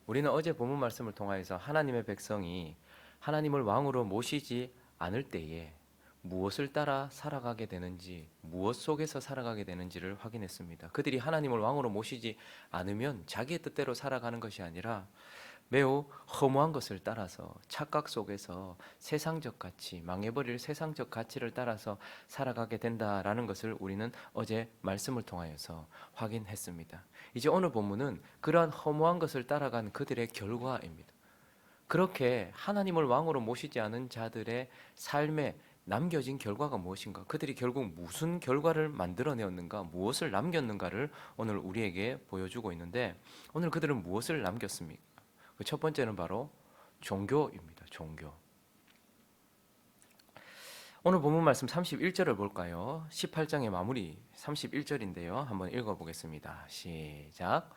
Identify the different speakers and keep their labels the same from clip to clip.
Speaker 1: 우리는 어제 본문 말씀을 통하여서 하나님의 백성이 하나님을 왕으로 모시지 않을 때에 무엇을 따라 살아가게 되는지, 무엇 속에서 살아가게 되는지를 확인했습니다. 그들이 하나님을 왕으로 모시지 않으면 자기의 뜻대로 살아가는 것이 아니라 매우 허무한 것을 따라서 착각 속에서 세상적 가치, 망해버릴 세상적 가치를 따라서 살아가게 된다라는 것을 우리는 어제 말씀을 통하여서 확인했습니다. 이제 오늘 본문은 그러한 허무한 것을 따라간 그들의 결과입니다. 그렇게 하나님을 왕으로 모시지 않은 자들의 삶에 남겨진 결과가 무엇인가? 그들이 결국 무슨 결과를 만들어내었는가? 무엇을 남겼는가를 오늘 우리에게 보여주고 있는데, 오늘 그들은 무엇을 남겼습니까? 그 첫 번째는 바로 종교입니다. 종교. 오늘 본문 말씀 31절을 볼까요? 18장의 마무리 31절인데요. 한번 읽어보겠습니다. 시작.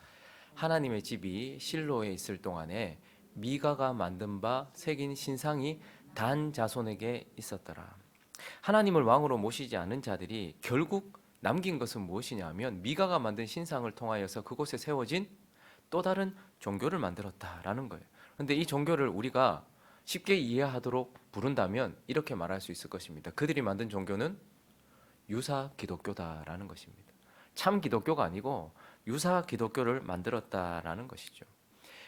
Speaker 1: 하나님의 집이 실로에 있을 동안에 미가가 만든 바 새긴 신상이 단 자손에게 있었더라. 하나님을 왕으로 모시지 않은 자들이 결국 남긴 것은 무엇이냐면 미가가 만든 신상을 통하여서 그곳에 세워진 또 다른 종교를 만들었다라는 거예요. 그런데 이 종교를 우리가 쉽게 이해하도록 부른다면 이렇게 말할 수 있을 것입니다. 그들이 만든 종교는 유사 기독교다라는 것입니다. 참 기독교가 아니고 유사 기독교를 만들었다라는 것이죠.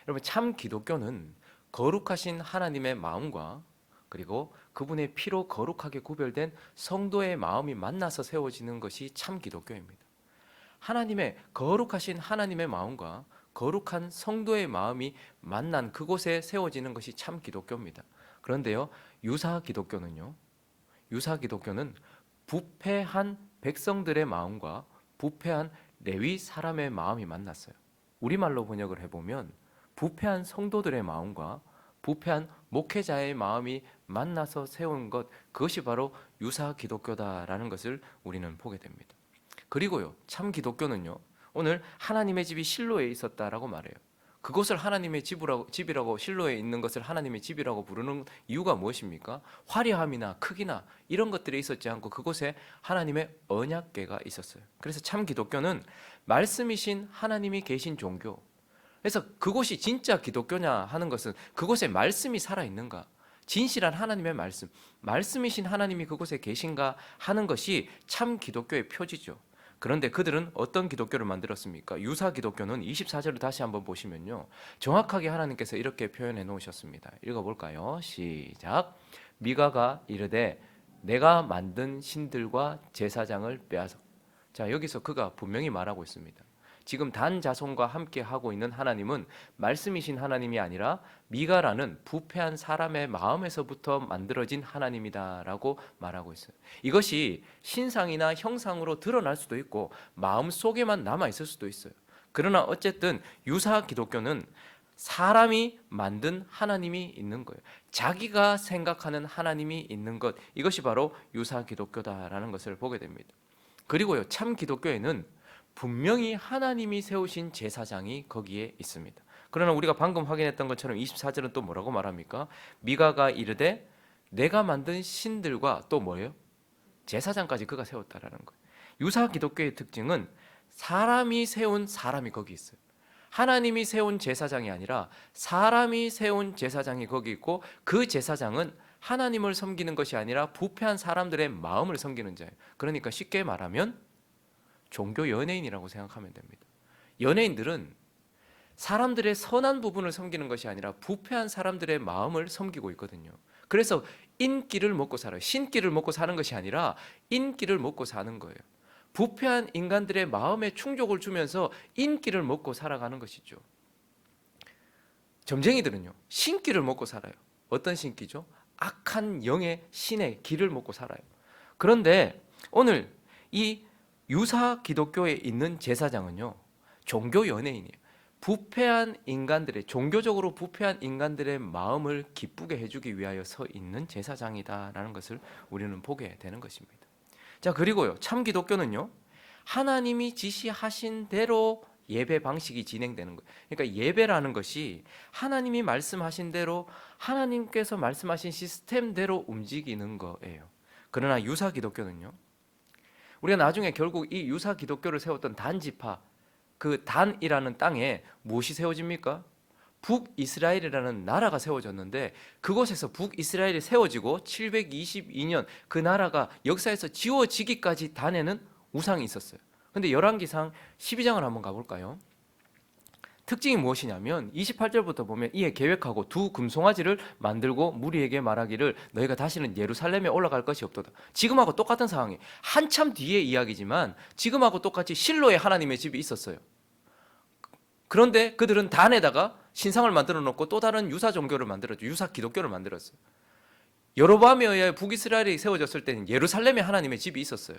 Speaker 1: 여러분, 참 기독교는 거룩하신 하나님의 마음과 그리고 그분의 피로 거룩하게 구별된 성도의 마음이 만나서 세워지는 것이 참 기독교입니다. 하나님의 거룩하신 하나님의 마음과 거룩한 성도의 마음이 만난 그곳에 세워지는 것이 참 기독교입니다. 그런데요, 유사 기독교는요, 유사 기독교는 부패한 백성들의 마음과 부패한 레위 사람의 마음이 만났어요. 우리말로 번역을 해보면 부패한 성도들의 마음과 부패한 목회자의 마음이 만나서 세운 것, 그것이 바로 유사 기독교다라는 것을 우리는 보게 됩니다. 그리고요, 참 기독교는요, 오늘 하나님의 집이 실로에 있었다라고 말해요. 그것을 하나님의 집이라고, 실로에 있는 것을 하나님의 집이라고 부르는 이유가 무엇입니까? 화려함이나 크기나 이런 것들이 있었지 않고 그곳에 하나님의 언약궤가 있었어요. 그래서 참 기독교는 말씀이신 하나님이 계신 종교. 그래서 그곳이 진짜 기독교냐 하는 것은 그곳에 말씀이 살아있는가, 진실한 하나님의 말씀, 말씀이신 하나님이 그곳에 계신가 하는 것이 참 기독교의 표지죠. 그런데 그들은 어떤 기독교를 만들었습니까? 유사 기독교는 24절을 다시 한번 보시면요, 정확하게 하나님께서 이렇게 표현해 놓으셨습니다. 읽어볼까요? 시작. 미가가 이르되 내가 만든 신들과 제사장을 빼앗아. 자, 여기서 그가 분명히 말하고 있습니다. 지금 단 자손과 함께 하고 있는 하나님은 말씀이신 하나님이 아니라 미가라는 부패한 사람의 마음에서부터 만들어진 하나님이다라고 말하고 있어요. 이것이 신상이나 형상으로 드러날 수도 있고 마음 속에만 남아 있을 수도 있어요. 그러나 어쨌든 유사 기독교는 사람이 만든 하나님이 있는 거예요. 자기가 생각하는 하나님이 있는 것, 이것이 바로 유사 기독교다라는 것을 보게 됩니다. 그리고요, 참 기독교에는 분명히 하나님이 세우신 제사장이 거기에 있습니다. 그러나 우리가 방금 확인했던 것처럼 24절은 또 뭐라고 말합니까? 미가가 이르되 내가 만든 신들과 또 뭐예요? 제사장까지 그가 세웠다라는 거예요. 유사 기독교의 특징은 사람이 세운 사람이 거기 있어요. 하나님이 세운 제사장이 아니라 사람이 세운 제사장이 거기 있고, 그 제사장은 하나님을 섬기는 것이 아니라 부패한 사람들의 마음을 섬기는 자예요. 그러니까 쉽게 말하면 종교 연예인이라고 생각하면 됩니다. 연예인들은 사람들의 선한 부분을 섬기는 것이 아니라 부패한 사람들의 마음을 섬기고 있거든요. 그래서 인기를 먹고 살아요. 신기를 먹고 사는 것이 아니라 인기를 먹고 사는 거예요. 부패한 인간들의 마음에 충족을 주면서 인기를 먹고 살아가는 것이죠. 점쟁이들은요, 신기를 먹고 살아요. 어떤 신기죠? 악한 영의 신의 기를 먹고 살아요. 그런데 오늘 이 유사 기독교에 있는 제사장은요, 종교 연예인이에요. 부패한 인간들의, 종교적으로 부패한 인간들의 마음을 기쁘게 해주기 위하여 서 있는 제사장이다라는 것을 우리는 보게 되는 것입니다. 자, 그리고요, 참 기독교는요, 하나님이 지시하신 대로 예배 방식이 진행되는 거예요. 그러니까 예배라는 것이 하나님이 말씀하신 대로, 하나님께서 말씀하신 시스템대로 움직이는 거예요. 그러나 유사 기독교는요, 우리가 나중에 결국 이 유사 기독교를 세웠던 단 지파, 그 단이라는 땅에 무엇이 세워집니까? 북이스라엘이라는 나라가 세워졌는데 그곳에서 북이스라엘이 세워지고 722년 그 나라가 역사에서 지워지기까지 다내는 우상이 있었어요. 근데 열왕기상 12장을 한번 가볼까요? 특징이 무엇이냐면 28절부터 보면 이에 계획하고 두 금송아지를 만들고 무리에게 말하기를 너희가 다시는 예루살렘에 올라갈 것이 없도다. 지금하고 똑같은 상황이 한참 뒤의 이야기지만 지금하고 똑같이 실로에 하나님의 집이 있었어요. 그런데 그들은 단에다가 신상을 만들어 놓고 또 다른 유사 종교를 만들었죠. 유사 기독교를 만들었어요. 여로보암에 의해 북이스라엘이 세워졌을 때는 예루살렘에 하나님의 집이 있었어요.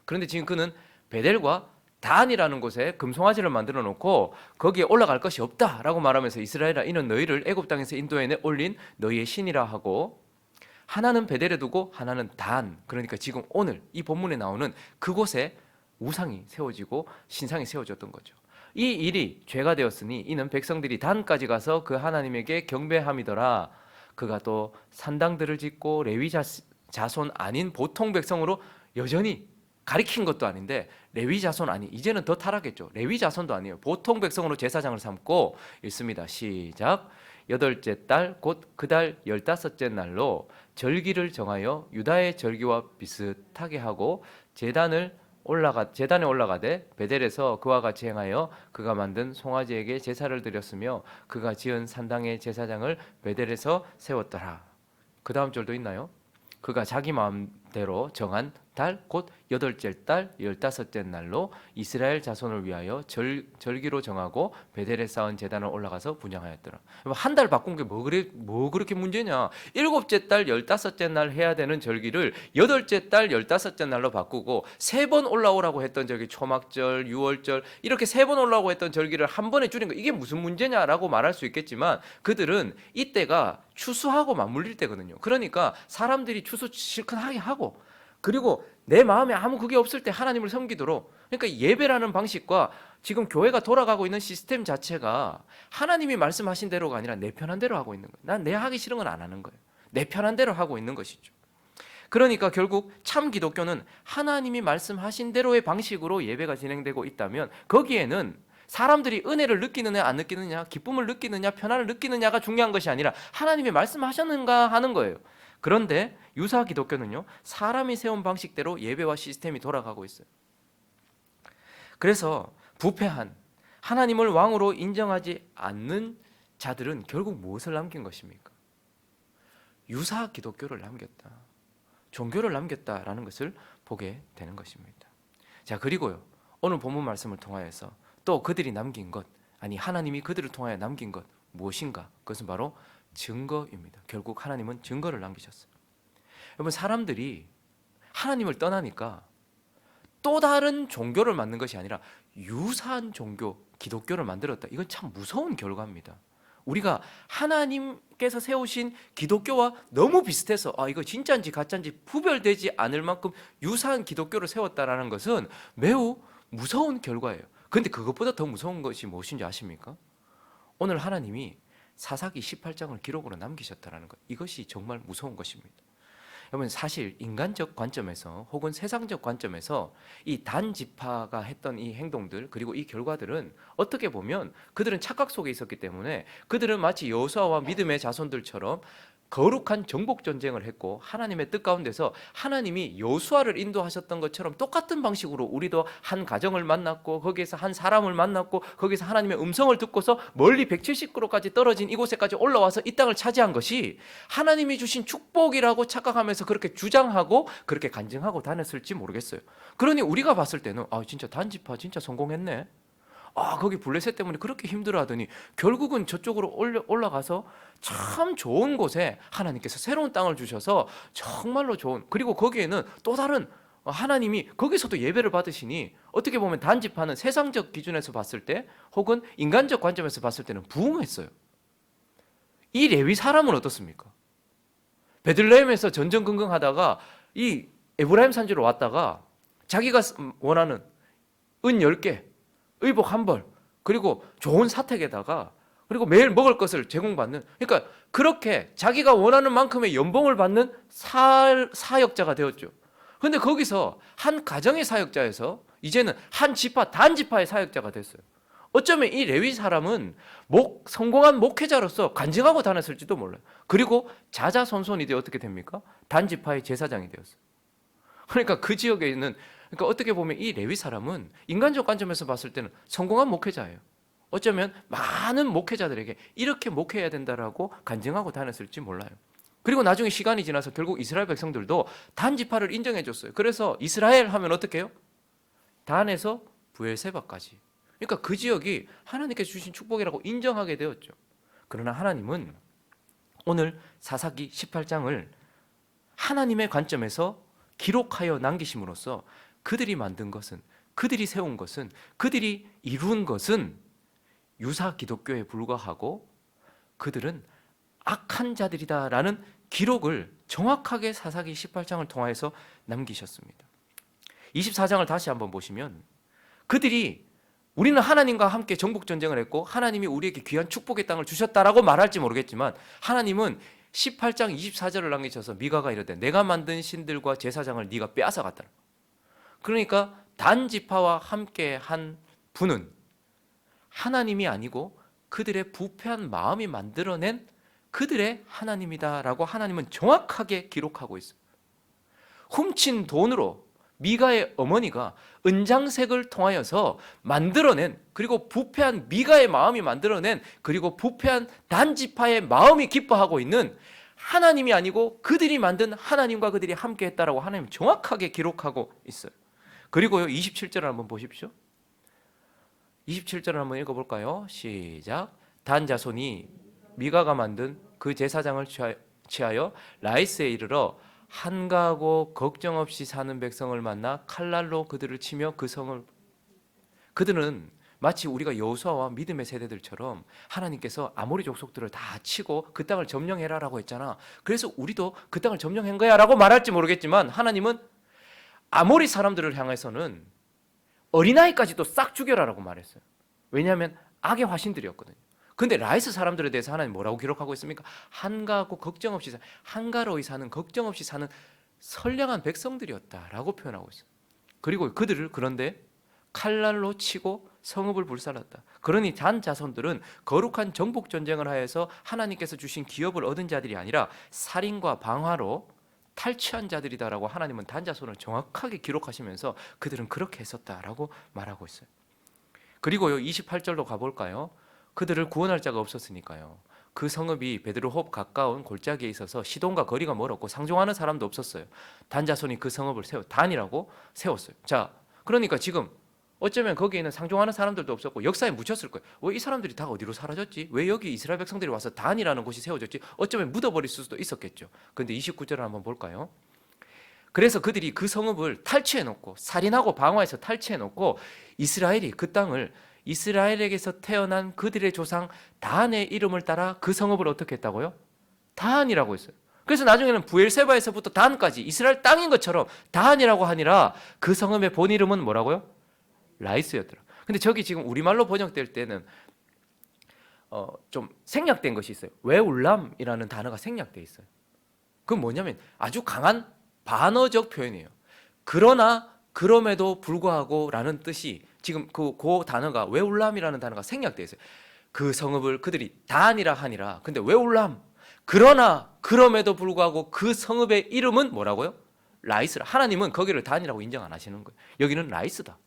Speaker 1: 그런데 지금 그는 베델과 단이라는 곳에 금송아지를 만들어 놓고 거기에 올라갈 것이 없다라고 말하면서 이스라엘아 이는 너희를 애굽 땅에서 인도해 올린 너희의 신이라 하고 하나는 베델에 두고 하나는 단, 그러니까 지금 오늘 이 본문에 나오는 그곳에 우상이 세워지고 신상이 세워졌던 거죠. 이 일이 죄가 되었으니 이는 백성들이 단까지 가서 그 하나님에게 경배함이더라. 그가 또 산당들을 짓고 레위 자손 아닌 보통 백성으로 여전히 가리킨 것도 아닌데 레위 자손 아니 이제는 더 타락했죠. 레위 자손도 아니에요. 보통 백성으로 제사장을 삼고 있습니다. 시작. 여덟째 달 곧 그 달 15째 날로 절기를 정하여 유다의 절기와 비슷하게 하고 재단에 올라가되 베델에서 그와 같이 행하여 그가 만든 송아지에게 제사를 드렸으며 그가 지은 산당의 제사장을 베델에서 세웠더라. 그 다음 절도 있나요? 그가 자기 마음대로 정한 달 곧 여덟째 달 15째 날로 이스라엘 자손을 위하여 절기로 정하고 베델에 쌓은 제단을 올라가서 분향하였더라. 한 달 바꾼 게 뭐 그렇게 문제냐? 일곱째 달 15째 날 해야 되는 절기를 여덟째 달 15째 날로 바꾸고 세 번 올라오라고 했던 저기 초막절, 유월절 이렇게 세 번 올라오고 했던 절기를 한 번에 줄인 거 이게 무슨 문제냐라고 말할 수 있겠지만 그들은 이때가 추수하고 맞물릴 때거든요. 그러니까 사람들이 추수 실컷 하게 하고 그리고 내 마음에 아무 그게 없을 때 하나님을 섬기도록 그러니까 예배라는 방식과 지금 교회가 돌아가고 있는 시스템 자체가 하나님이 말씀하신 대로가 아니라 내 편한 대로 하고 있는 거예요. 난 내 하기 싫은 건 안 하는 거예요. 내 편한 대로 하고 있는 것이죠. 그러니까 결국 참 기독교는 하나님이 말씀하신 대로의 방식으로 예배가 진행되고 있다면 거기에는 사람들이 은혜를 느끼느냐 안 느끼느냐 기쁨을 느끼느냐 편안을 느끼느냐가 중요한 것이 아니라 하나님이 말씀하셨는가 하는 거예요. 그런데 유사 기독교는요 사람이 세운 방식대로 예배와 시스템이 돌아가고 있어요. 그래서 부패한 하나님을 왕으로 인정하지 않는 자들은 결국 무엇을 남긴 것입니까? 유사 기독교를 남겼다. 종교를 남겼다라는 것을 보게 되는 것입니다. 자, 그리고요 오늘 본문 말씀을 통하여서 또 그들이 남긴 것 아니 하나님이 그들을 통하여 남긴 것 무엇인가? 그것은 바로 증거입니다. 결국 하나님은 증거를 남기셨어요. 여러분 사람들이 하나님을 떠나니까 또 다른 종교를 만든 것이 아니라 유사한 종교, 기독교를 만들었다. 이건 참 무서운 결과입니다. 우리가 하나님께서 세우신 기독교와 너무 비슷해서 이거 진짜인지 가짜인지 구별되지 않을 만큼 유사한 기독교를 세웠다라는 것은 매우 무서운 결과예요. 그런데 그것보다 더 무서운 것이 무엇인지 아십니까? 오늘 하나님이 사사기 18장을 기록으로 남기셨다는 것 이것이 정말 무서운 것입니다. 여러분 사실 인간적 관점에서 혹은 세상적 관점에서 이 단지파가 했던 이 행동들 그리고 이 결과들은 어떻게 보면 그들은 착각 속에 있었기 때문에 그들은 마치 여호수아와 믿음의 자손들처럼 거룩한 정복 전쟁을 했고 하나님의 뜻 가운데서 하나님이 여호수아를 인도하셨던 것처럼 똑같은 방식으로 우리도 한 가정을 만났고 거기에서 한 사람을 만났고 거기서 하나님의 음성을 듣고서 멀리 170km까지 떨어진 이곳에까지 올라와서 이 땅을 차지한 것이 하나님이 주신 축복이라고 착각하면서 그렇게 주장하고 그렇게 간증하고 다녔을지 모르겠어요. 그러니 우리가 봤을 때는 진짜 단지파 진짜 성공했네. 거기 블레셋 때문에 그렇게 힘들어하더니 결국은 저쪽으로 올라가서 참 좋은 곳에 하나님께서 새로운 땅을 주셔서 정말로 좋은 그리고 거기에는 또 다른 하나님이 거기서도 예배를 받으시니 어떻게 보면 단지파는 세상적 기준에서 봤을 때 혹은 인간적 관점에서 봤을 때는 부흥했어요. 이 레위 사람은 어떻습니까? 베들레헴에서 전전긍긍하다가 이 에브라임 산지로 왔다가 자기가 원하는 은 10개 의복 한 벌 그리고 좋은 사택에다가 그리고 매일 먹을 것을 제공받는 그러니까 그렇게 자기가 원하는 만큼의 연봉을 받는 사역자가 되었죠. 그런데 거기서 한 가정의 사역자에서 이제는 한 지파 단지파의 사역자가 됐어요. 어쩌면 이 레위 사람은 성공한 목회자로서 간증하고 다녔을지도 몰라요. 그리고 자자손손이 되어 어떻게 됩니까? 단지파의 제사장이 되었어요. 그러니까 그 지역에 있는, 그러니까 어떻게 보면 이 레위 사람은 인간적 관점에서 봤을 때는 성공한 목회자예요. 어쩌면 많은 목회자들에게 이렇게 목회해야 된다라고 간증하고 다녔을지 몰라요. 그리고 나중에 시간이 지나서 결국 이스라엘 백성들도 단지파를 인정해 줬어요. 그래서 이스라엘 하면 어떻게 해요? 단에서 브엘세바까지. 그러니까 그 지역이 하나님께서 주신 축복이라고 인정하게 되었죠. 그러나 하나님은 오늘 사사기 18장을 하나님의 관점에서 기록하여 남기심으로써 그들이 만든 것은, 그들이 세운 것은, 그들이 이룬 것은 유사 기독교에 불과하고 그들은 악한 자들이다라는 기록을 정확하게 사사기 18장을 통하여서 남기셨습니다. 24장을 다시 한번 보시면 그들이 우리는 하나님과 함께 정복전쟁을 했고 하나님이 우리에게 귀한 축복의 땅을 주셨다라고 말할지 모르겠지만 하나님은 18장 24절을 남기셔서 미가가 이르되 내가 만든 신들과 제사장을 네가 빼앗아갔다. 그러니까 단지파와 함께 한 분은 하나님이 아니고 그들의 부패한 마음이 만들어낸 그들의 하나님이다라고 하나님은 정확하게 기록하고 있어요. 훔친 돈으로 미가의 어머니가 은장색을 통하여서 만들어낸, 그리고 부패한 미가의 마음이 만들어낸, 그리고 부패한 단지파의 마음이 기뻐하고 있는 하나님이 아니고 그들이 만든 하나님과 그들이 함께 했다라고 하나님 정확하게 기록하고 있어요. 그리고요 27절을 한번 보십시오. 27절을 한번 읽어볼까요? 시작. 단 자손이 미가가 만든 그 제사장을 취하여 라이스에 이르러 한가하고 걱정 없이 사는 백성을 만나 칼날로 그들을 치며 그 성을, 그들은 마치 우리가 여호수아와 믿음의 세대들처럼 하나님께서 아모리 족속들을 다 치고 그 땅을 점령해라라고 했잖아. 그래서 우리도 그 땅을 점령한 거야 라고 말할지 모르겠지만 하나님은 아모리 사람들을 향해서는 어린아이까지도 싹 죽여라라고 말했어요. 왜냐하면 악의 화신들이었거든요. 근데 라이스 사람들에 대해서 하나님 뭐라고 기록하고 있습니까? 한가하고 걱정 없이 한가로이 사는, 걱정 없이 사는 선량한 백성들이었다라고 표현하고 있어요. 그리고 그들을 그런데 칼날로 치고 성읍을 불살랐다. 그러니 단 자손들은 거룩한 정복 전쟁을 하여서 하나님께서 주신 기업을 얻은 자들이 아니라 살인과 방화로 탈취한 자들이다라고 하나님은 단 자손을 정확하게 기록하시면서 그들은 그렇게 했었다라고 말하고 있어요. 그리고요 28절로 가볼까요? 그들을 구원할 자가 없었으니까요. 그 성읍이 베드로홉 가까운 골짜기에 있어서 시돈과 거리가 멀었고 상종하는 사람도 없었어요. 단 자손이 그 성읍을 단이라고 세웠어요. 자, 그러니까 지금 어쩌면 거기에는 상종하는 사람들도 없었고 역사에 묻혔을 거예요. 왜 이 사람들이 다 어디로 사라졌지? 왜 여기 이스라엘 백성들이 와서 단이라는 곳이 세워졌지? 어쩌면 묻어버릴 수도 있었겠죠. 그런데 29절을 한번 볼까요? 그래서 그들이 그 성읍을 탈취해놓고 살인하고 방화해서 탈취해놓고 이스라엘이 그 땅을 이스라엘에게서 태어난 그들의 조상 단의 이름을 따라 그 성읍을 어떻게 했다고요? 단이라고 했어요. 그래서 나중에는 부엘세바에서부터 단까지 이스라엘 땅인 것처럼 단이라고 하니라 그 성읍의 본 이름은 뭐라고요? 라이스였더라. 근데 저기 지금 우리말로 번역될 때는 좀 생략된 것이 있어요. 웨울람이라는 단어가 생략돼 있어요. 그건 뭐냐면 아주 강한 반어적 표현이에요. 그러나 그럼에도 불구하고 라는 뜻이 지금 그 단어가 웨울람이라는 단어가 생략되어 있어요. 그 성읍을 그들이 단이라 하니라. 근데 웨울람, 그러나 그럼에도 불구하고 그 성읍의 이름은 뭐라고요? 라이스라. 하나님은 거기를 단이라고 인정 안 하시는 거예요. 여기는 라이스다.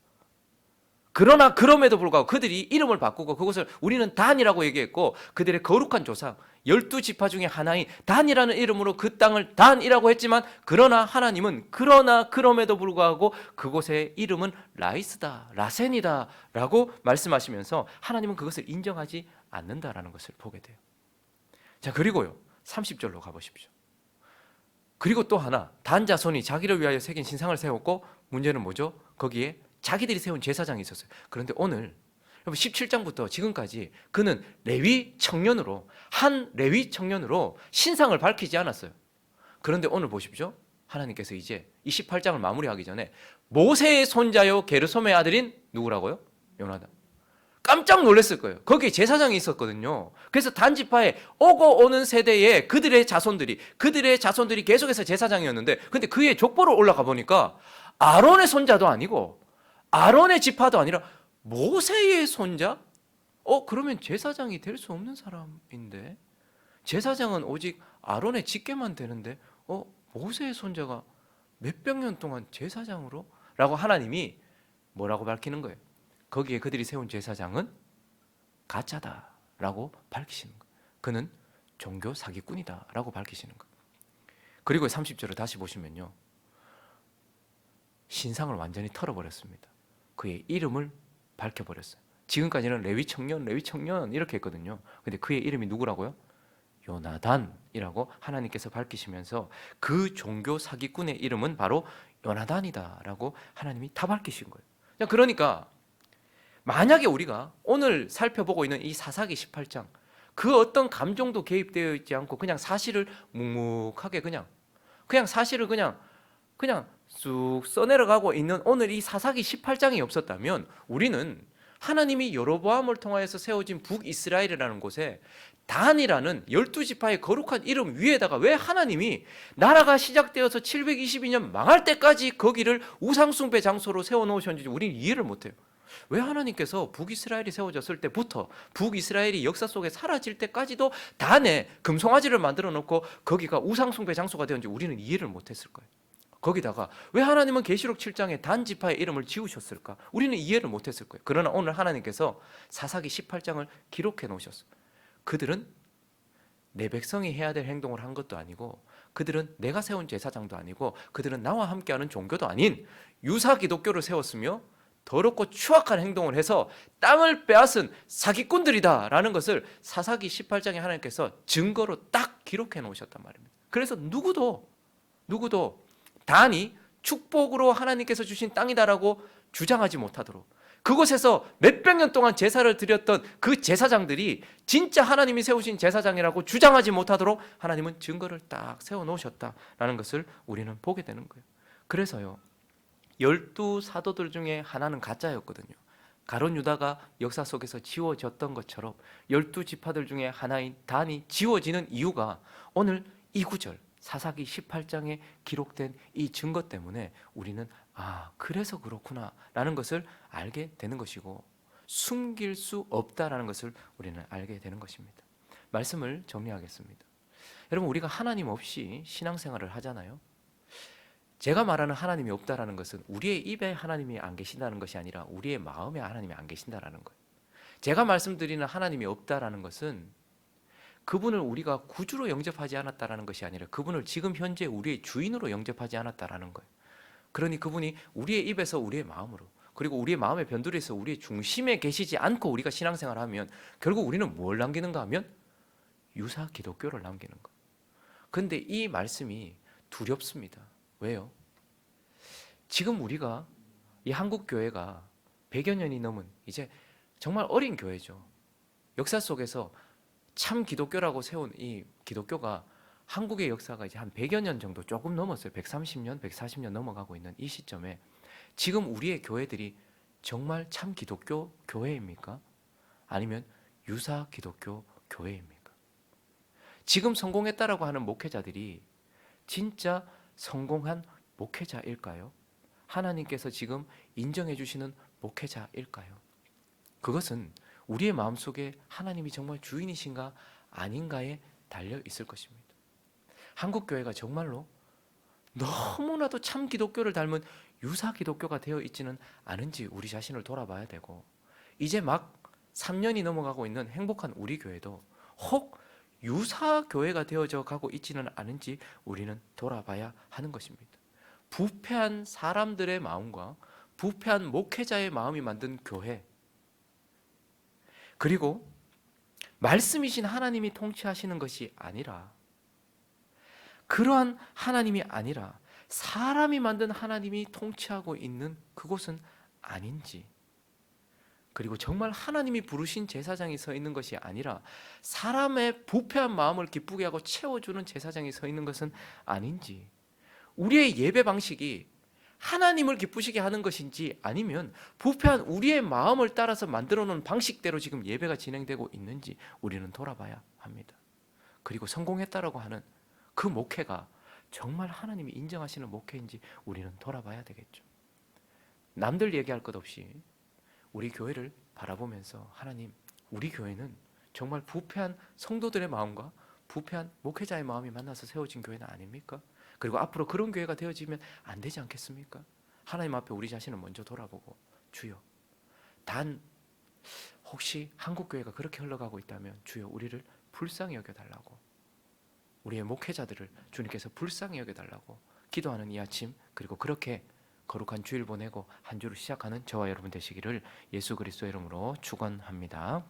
Speaker 1: 그러나 그럼에도 불구하고 그들이 이름을 바꾸고 그것을 우리는 단이라고 얘기했고 그들의 거룩한 조상 12지파 중에 하나인 단이라는 이름으로 그 땅을 단이라고 했지만 그러나 하나님은 그러나 그럼에도 불구하고 그곳의 이름은 라이스다, 라센이다 라고 말씀하시면서 하나님은 그것을 인정하지 않는다라는 것을 보게 돼요. 자, 그리고요 30절로 가보십시오. 그리고 또 하나, 단 자손이 자기를 위하여 새긴 신상을 세웠고 문제는 뭐죠? 거기에 자기들이 세운 제사장이 있었어요. 그런데 오늘 17장부터 지금까지 그는 레위 청년으로, 한 레위 청년으로 신상을 밝히지 않았어요. 그런데 오늘 보십시오. 하나님께서 이제 이 18장을 마무리하기 전에 모세의 손자요 게르솜의 아들인 누구라고요? 요나단. 깜짝 놀랐을 거예요. 거기에 제사장이 있었거든요. 그래서 단지파에 오고 오는 세대에 그들의 자손들이 계속해서 제사장이었는데 근데 그의 족보로 올라가 보니까 아론의 손자도 아니고 아론의 지파도 아니라 모세의 손자 그러면 제사장이 될 수 없는 사람인데, 제사장은 오직 아론의 직계만 되는데 모세의 손자가 몇백 년 동안 제사장으로? 라고 하나님이 뭐라고 밝히는 거예요? 거기에 그들이 세운 제사장은 가짜다 라고 밝히시는 거예요. 그는 종교 사기꾼이다 라고 밝히시는 거예요. 그리고 30절을 다시 보시면요, 신상을 완전히 털어버렸습니다. 그의 이름을 밝혀버렸어요. 지금까지는 레위 청년 이렇게 했거든요. 근데 그의 이름이 누구라고요? 요나단이라고 하나님께서 밝히시면서 그 종교 사기꾼의 이름은 바로 요나단이다라고 하나님이 다 밝히신 거예요. 그러니까 만약에 우리가 오늘 살펴보고 있는 이 사사기 18장, 그 어떤 감정도 개입되어 있지 않고 그냥 사실을 묵묵하게 그냥 사실을 그냥 쑥 써내려가고 있는 오늘 이 사사기 18장이 없었다면, 우리는 하나님이 여로보암을 통하여서 세워진 북이스라엘이라는 곳에 단이라는 12지파의 거룩한 이름 위에다가 왜 하나님이 나라가 시작되어서 722년 망할 때까지 거기를 우상숭배 장소로 세워놓으셨는지 우리는 이해를 못해요. 왜 하나님께서 북이스라엘이 세워졌을 때부터 북이스라엘이 역사 속에 사라질 때까지도 단에 금송아지를 만들어 놓고 거기가 우상숭배 장소가 되었는지 우리는 이해를 못했을 거예요. 거기다가 왜 하나님은 계시록 7장에 단 지파의 이름을 지우셨을까? 우리는 이해를 못했을 거예요. 그러나 오늘 하나님께서 사사기 18장을 기록해 놓으셨어요. 그들은 내 백성이 해야 될 행동을 한 것도 아니고, 그들은 내가 세운 제사장도 아니고, 그들은 나와 함께하는 종교도 아닌 유사 기독교를 세웠으며 더럽고 추악한 행동을 해서 땅을 빼앗은 사기꾼들이다 라는 것을 사사기 18장에 하나님께서 증거로 딱 기록해 놓으셨단 말입니다. 그래서 누구도 단이 축복으로 하나님께서 주신 땅이다라고 주장하지 못하도록, 그곳에서 몇백 년 동안 제사를 드렸던 그 제사장들이 진짜 하나님이 세우신 제사장이라고 주장하지 못하도록 하나님은 증거를 딱 세워놓으셨다라는 것을 우리는 보게 되는 거예요. 그래서요, 12사도들 중에 하나는 가짜였거든요. 가룟 유다가 역사 속에서 지워졌던 것처럼 12지파들 중에 하나인 단이 지워지는 이유가 오늘 이 구절 사사기 18장에 기록된 이 증거 때문에 우리는 그래서 그렇구나 라는 것을 알게 되는 것이고, 숨길 수 없다라는 것을 우리는 알게 되는 것입니다. 말씀을 정리하겠습니다. 여러분, 우리가 하나님 없이 신앙생활을 하잖아요. 제가 말하는 하나님이 없다라는 것은 우리의 입에 하나님이 안 계신다는 것이 아니라 우리의 마음에 하나님이 안 계신다라는 거예요. 제가 말씀드리는 하나님이 없다라는 것은 그분을 우리가 구주로 영접하지 않았다라는 것이 아니라 그분을 지금 현재 우리의 주인으로 영접하지 않았다라는 거예요. 그러니 그분이 우리의 입에서 우리의 마음으로, 그리고 우리의 마음의 변두리에서 우리의 중심에 계시지 않고 우리가 신앙생활을 하면 결국 우리는 뭘 남기는가 하면 유사 기독교를 남기는 거예요. 그런데 이 말씀이 두렵습니다. 왜요? 지금 우리가 이 한국 교회가 100여 년이 넘은 이제 정말 어린 교회죠. 역사 속에서 참 기독교라고 세운 이 기독교가 한국의 역사가 이제 한 100여 년 정도 조금 넘었어요. 130년, 140년 넘어가고 있는 이 시점에 지금 우리의 교회들이 정말 참 기독교 교회입니까? 아니면 유사 기독교 교회입니까? 지금 성공했다라고 하는 목회자들이 진짜 성공한 목회자일까요? 하나님께서 지금 인정해 주시는 목회자일까요? 그것은 우리의 마음속에 하나님이 정말 주인이신가 아닌가에 달려 있을 것입니다. 한국 교회가 정말로 너무나도 참 기독교를 닮은 유사 기독교가 되어 있지는 않은지 우리 자신을 돌아봐야 되고, 이제 막 3년이 넘어가고 있는 행복한 우리 교회도 혹 유사 교회가 되어져 가고 있지는 않은지 우리는 돌아봐야 하는 것입니다. 부패한 사람들의 마음과 부패한 목회자의 마음이 만든 교회, 그리고 말씀이신 하나님이 통치하시는 것이 아니라, 그러한 하나님이 아니라 사람이 만든 하나님이 통치하고 있는 그곳은 아닌지, 그리고 정말 하나님이 부르신 제사장이 서 있는 것이 아니라 사람의 부패한 마음을 기쁘게 하고 채워주는 제사장이 서 있는 것은 아닌지, 우리의 예배 방식이 하나님을 기쁘시게 하는 것인지 아니면 부패한 우리의 마음을 따라서 만들어 놓은 방식대로 지금 예배가 진행되고 있는지 우리는 돌아봐야 합니다. 그리고 성공했다라고 하는 그 목회가 정말 하나님이 인정하시는 목회인지 우리는 돌아봐야 되겠죠. 남들 얘기할 것 없이 우리 교회를 바라보면서 하나님, 우리 교회는 정말 부패한 성도들의 마음과 부패한 목회자의 마음이 만나서 세워진 교회는 아닙니까? 그리고 앞으로 그런 교회가 되어지면 안 되지 않겠습니까? 하나님 앞에 우리 자신을 먼저 돌아보고, 주여, 단 혹시 한국 교회가 그렇게 흘러가고 있다면 주여 우리를 불쌍히 여겨달라고, 우리의 목회자들을 주님께서 불쌍히 여겨달라고 기도하는 이 아침, 그리고 그렇게 거룩한 주일 보내고 한 주를 시작하는 저와 여러분 되시기를 예수 그리스도의 이름으로 축원합니다.